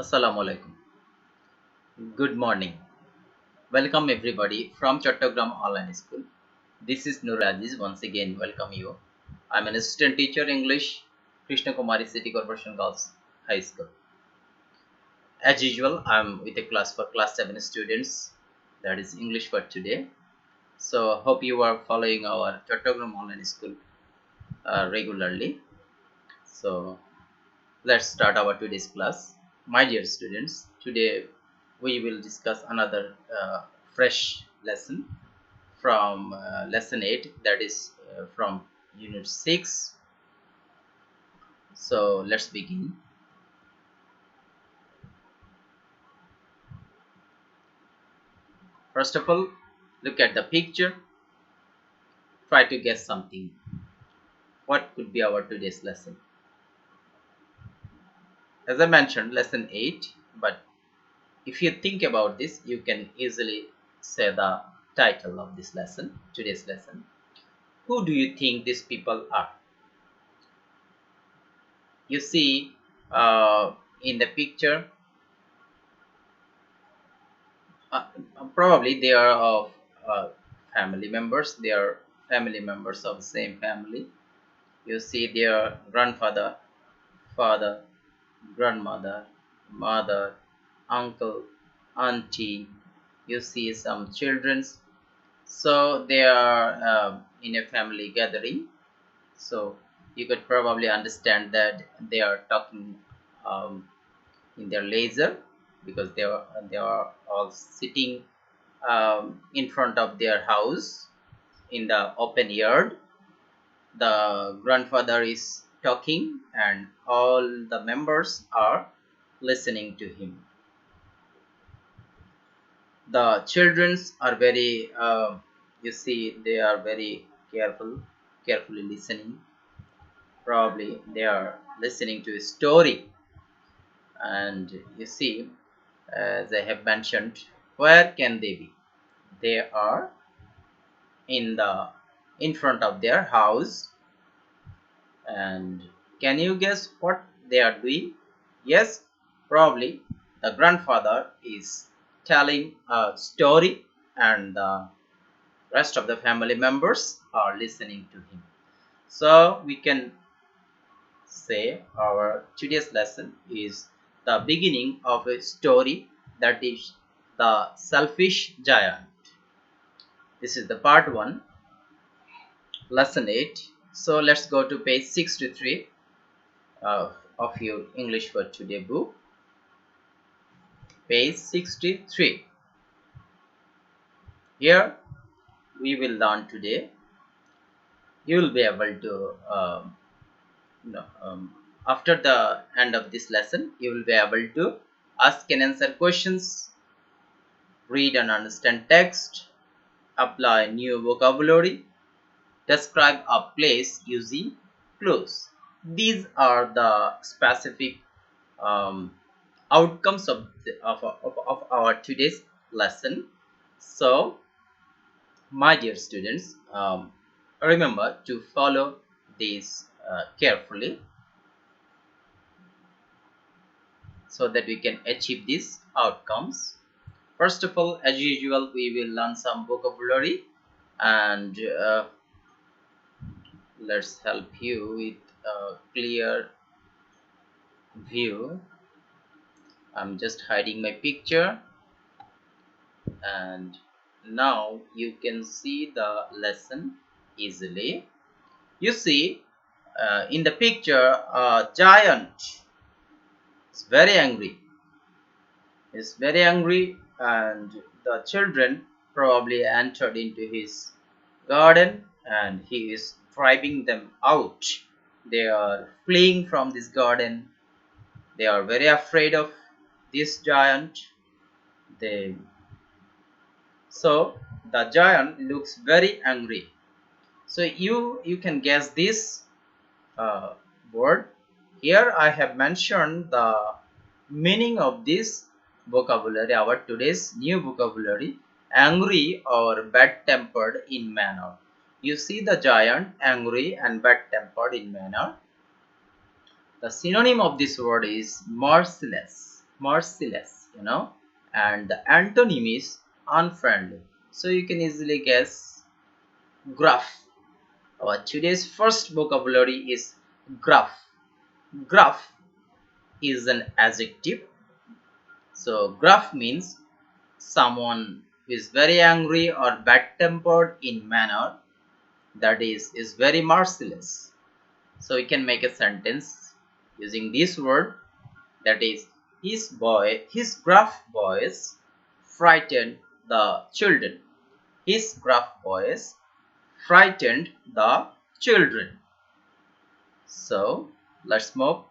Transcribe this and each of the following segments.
Assalamu alaikum. Good morning. Welcome everybody from Chattogram Online School. This is Aziz. Once again, welcome you. I'm an assistant teacher English, Krishna Kumari City Corporation Girls High School. As usual, I'm with a class for class 7 students. That is English for today. So hope you are following our Chattogram Online School regularly. So let's start our today's class. My dear students, today we will discuss another fresh lesson from lesson 8, that is from unit 6. So let's begin. First of all, look at the picture, try to guess something. What could be our today's lesson? As I mentioned, lesson 8, but if you think about this, you can easily say the title of this lesson, today's lesson. Who do you think these people are? You see in the picture, uh, probably they are of family members. They are family members of the same family. You see their grandfather, father, grandmother, mother, uncle, auntie. You see some childrens. So they are in a family gathering. So you could probably understand that they are talking um, in their leisure, because they are all sitting in front of their house in the open yard. The grandfather is talking and all the members are listening to him. The childrens are very you see they are very carefully listening. Probably they are listening to a story. And you see, as I have mentioned, where can they be? They are in front of their house. And can you guess what they are doing? Yes, probably the grandfather is telling a story and the rest of the family members are listening to him. So we can say our today's lesson is the beginning of a story, that is the selfish giant. This is the part 1, lesson 8. So let's go to page 63 of your English for Today book. Page 63. Here we will learn today. You will be able to after the end of this lesson, you will be able to ask and answer questions, read and understand text, apply new vocabulary, describe a place using clues. These are the specific um, outcomes of our today's lesson. So my dear students, remember to follow these carefully so that we can achieve these outcomes. First of all, as usual, we will learn some vocabulary, and let's help you with a clear view. I'm just hiding my picture, and now you can see the lesson easily. You see in the picture, a giant is very angry. Is very angry, and the children probably entered into his garden and he is driving them out. They are fleeing from this garden. They are very afraid of this giant. They So the giant looks very angry. So you can guess this uh, word. Here I have mentioned the meaning of this vocabulary, our today's new vocabulary: angry or bad tempered in manner. You see the giant angry and bad tempered in manner. The synonym of this word is merciless. merciless, and the antonym is unfriendly. So you can easily guess gruff. Our today's first vocabulary is gruff. Gruff is an adjective. So gruff means someone who is very angry or bad tempered in manner, that is very merciless. So we can make a sentence using this word, that is, his gruff voice frightened the children. His gruff voice frightened the children. So let's move.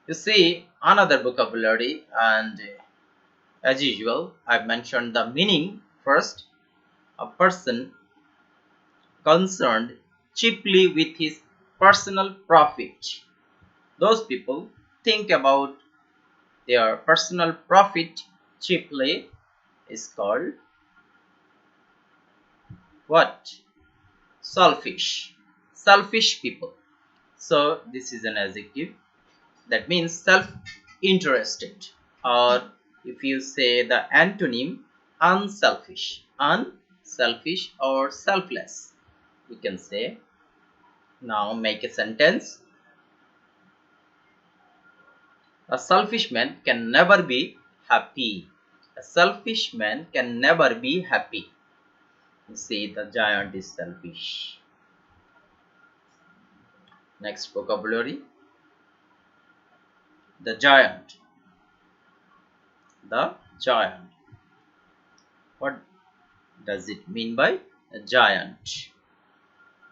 You see another vocabulary, and as usual I've mentioned the meaning first. A person concerned chiefly with his personal profit. Those people think about their personal profit chiefly is called what? Selfish. Selfish people. So this is an adjective that means self-interested, or if you say the antonym, unselfish. Unselfish or selfless, you can say. Now make a sentence. A selfish man can never be happy. A selfish man can never be happy. You see, the giant is selfish. Next vocabulary, the giant. The giant. What does it mean by a giant?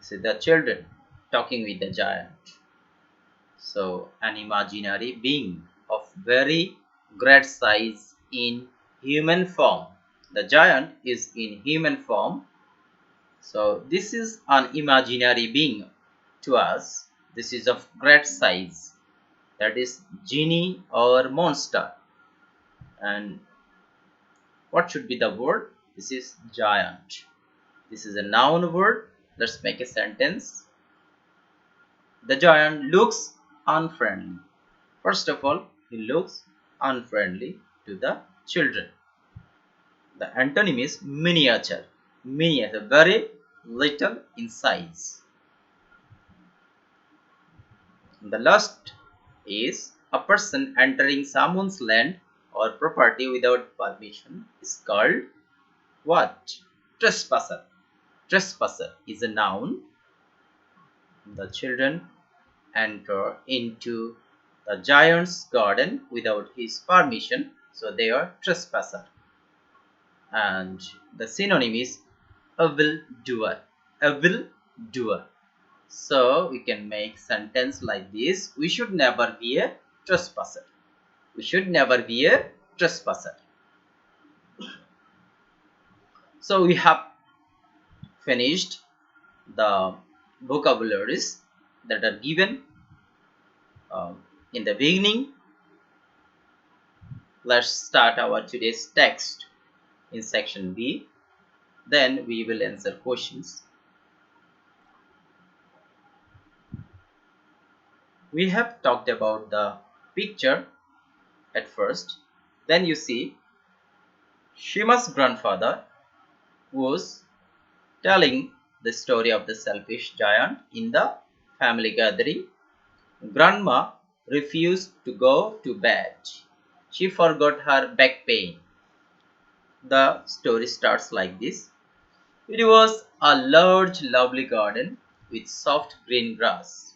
See the children talking with the giant. So an imaginary being of very great size in human form. The giant is in human form. So this is an imaginary being to us. This is of great size. That is genie or monster. And what should be the word? This is giant. This is a noun word. Let's make a sentence. The giant looks unfriendly. First of all, he looks unfriendly to the children. The antonym is miniature. Miniature, very little in size. The last is a person entering someone's land or property without permission is called what? Trespasser. Trespasser is a noun. The children enter into the giant's garden without his permission, so they are trespasser. And the synonym is evil doer. Evil doer. So we can make sentence like this: we should never be a trespasser. We should never be a trespasser. So we have finished the vocabularies that are given in the beginning. Let's start our today's text in section B. Then we will answer questions. We have talked about the picture at first. Then you see Shima's grandfather was telling the story of the selfish giant in the family gathering. Grandma refused to go to bed. She forgot her back pain. The story starts like this. It was a large, lovely garden with soft green grass.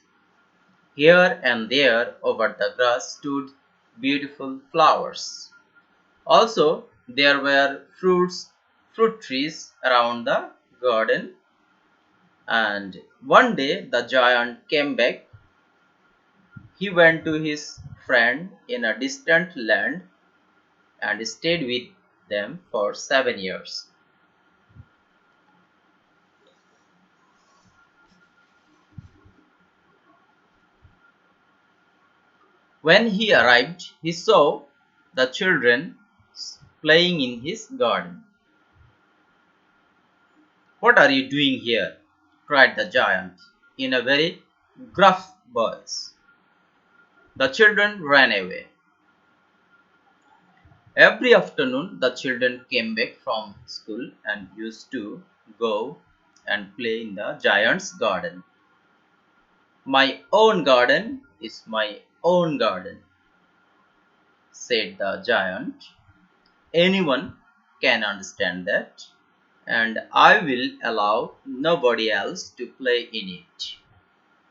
Here and there over the grass stood beautiful flowers. Also, there were fruit trees around the garden. And one day the giant came back. He went to his friend in a distant land and stayed with them for 7 years. When he arrived, he saw the children playing in his garden. "What are you doing here?" cried the giant in a very gruff voice. The children ran away. Every afternoon, the children came back from school and used to go and play in the giant's garden. My own garden is my own garden, said the giant. Anyone can understand that, and I will allow nobody else to play in it.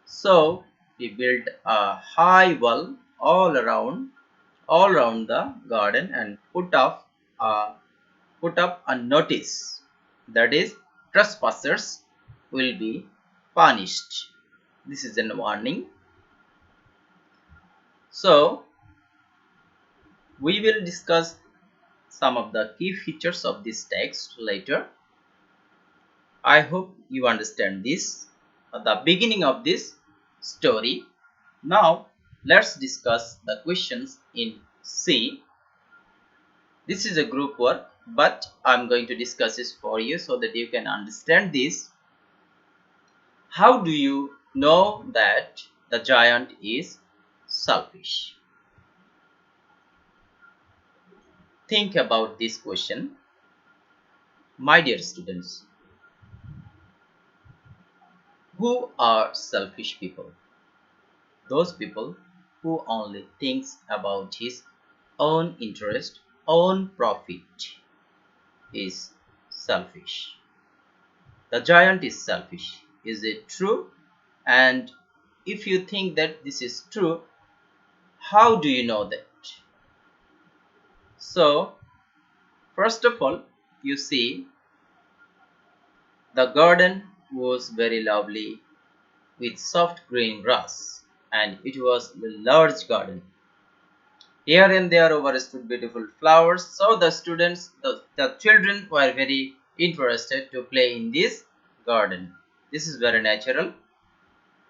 So we built a high wall all around the garden and put up a notice that is trespassers will be punished. This is a warning. So we will discuss some of the key features of this text later. I hope you understand this at the beginning of this story. Now let's discuss the questions in C. This is a group work, but I'm going to discuss this for you so that you can understand this. How do you know that the giant is selfish? Think about this question. My dear students, who are selfish people? Those people who only thinks about his own interest, own profit is selfish. The giant is selfish. Is it true? And if you think that this is true, how do you know that? So, first of all, you see the garden was very lovely with soft green grass, and it was a large garden. Here and there overstood beautiful flowers, so the children were very interested to play in this garden. This is very natural,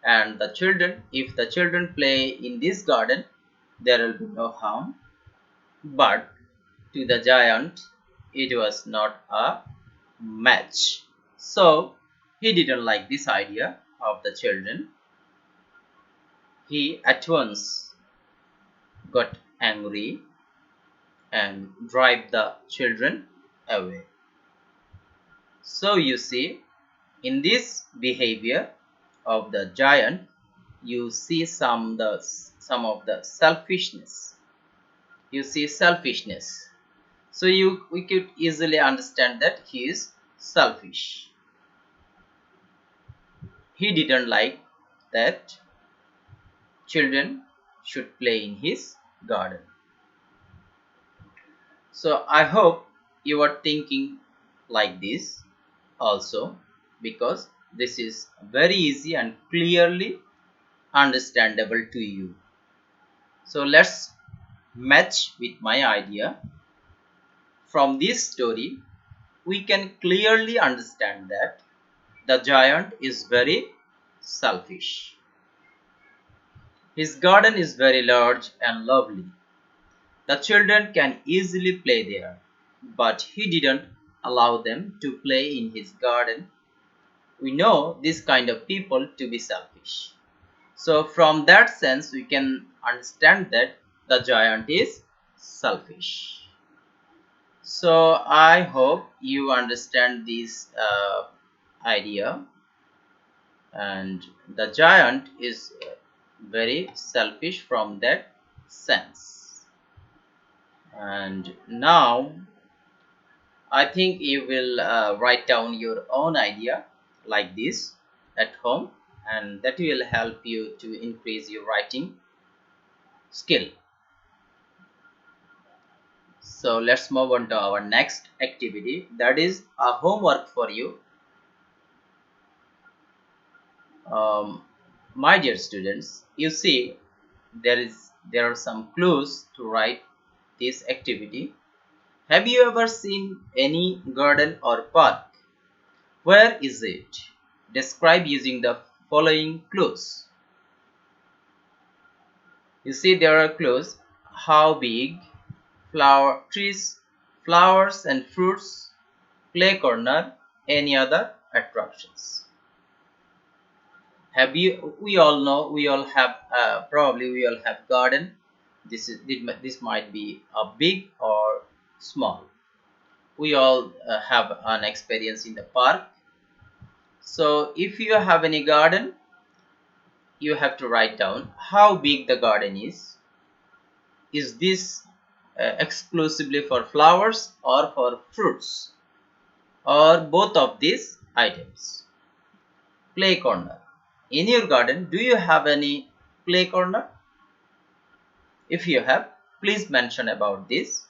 and if the children play in this garden, there will be no harm. But to the giant, it was not a match. So he didn't like this idea of the children. He at once got angry and drive the children away. So you see, in this behavior of the giant, you see some of the selfishness. You see selfishness. So we could easily understand that he is selfish. He didn't like that children should play in his garden. So I hope you are thinking like this also, because this is very easy and clearly understandable to you. So let's match with my idea. From this story, we can clearly understand that the giant is very selfish. His garden is very large and lovely. The children can easily play there, but he didn't allow them to play in his garden. We know this kind of people to be selfish. So from that sense, we can understand that the giant is selfish. So I hope you understand this idea, and the giant is very selfish from that sense. And now I think you will write down your own idea like this at home, and that will help you to increase your writing skill. So let's move on to our next activity, that is a homework for you. My dear students, you see there are some clues to write this activity. Have you ever seen any garden or park? Where is it? Describe using the following clues. You see there are clues. How big? Trees, flowers and fruits, play corner, any other attractions. Have you? We all know. We all have. Probably we all have garden. This might be a big or small. We all have an experience in the park. So if you have any garden, you have to write down how big the garden is. Is this exclusively for flowers or for fruits, or both of these items? Play corner. In your garden, do you have any play corner? If you have, please mention about this.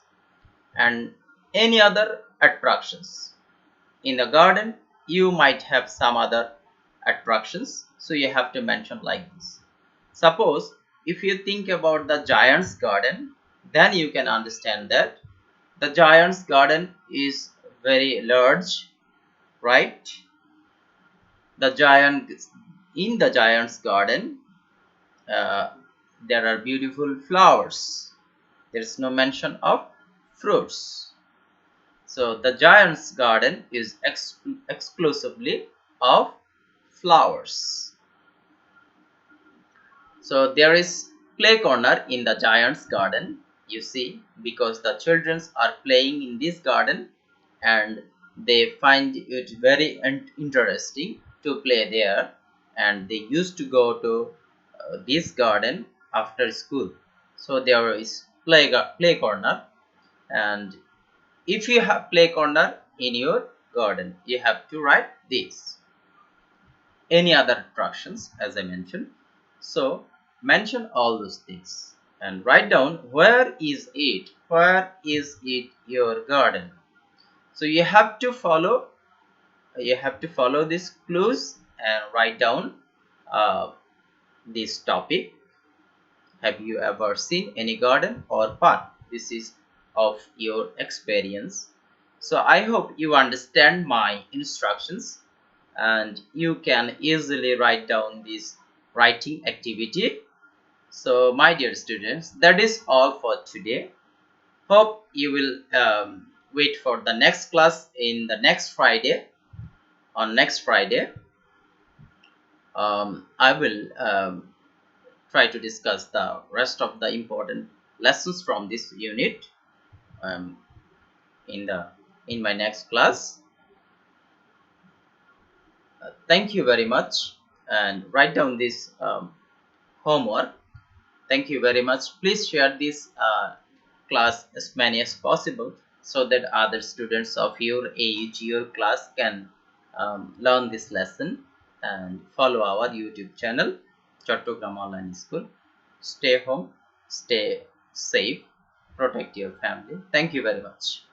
And any other attractions. In the garden, you might have some other attractions, so you have to mention like this. Suppose if you think about the giant's garden, then you can understand that the giant's garden is very large, right? The giant In the giant's garden, uh, there are beautiful flowers. There is no mention of fruits. So the giant's garden is exclusively of flowers. So there is play corner in the giant's garden, you see, because the children are playing in this garden and they find it very interesting to play there, and they used to go to this garden after school. So there is play corner, and if you have play corner in your garden, you have to write this. Any other attractions, as I mentioned. So mention all those things and write down where is it? Where is it your garden? So you have to follow these clues and write down uh, this topic. Have you ever seen any garden or park? This is of your experience. So I hope you understand my instructions and you can easily write down this writing activity. So my dear students, that is all for today. Hope you will wait for the next class in the next Friday. On next Friday, I will try to discuss the rest of the important lessons from this unit um, in my next class. Thank you very much, and write down this homework. Thank you very much. Please share this class as many as possible so that other students of your age, your class can learn this lesson and follow our YouTube channel, Chattogram Online School. Stay home, stay safe, protect your family. Thank you very much.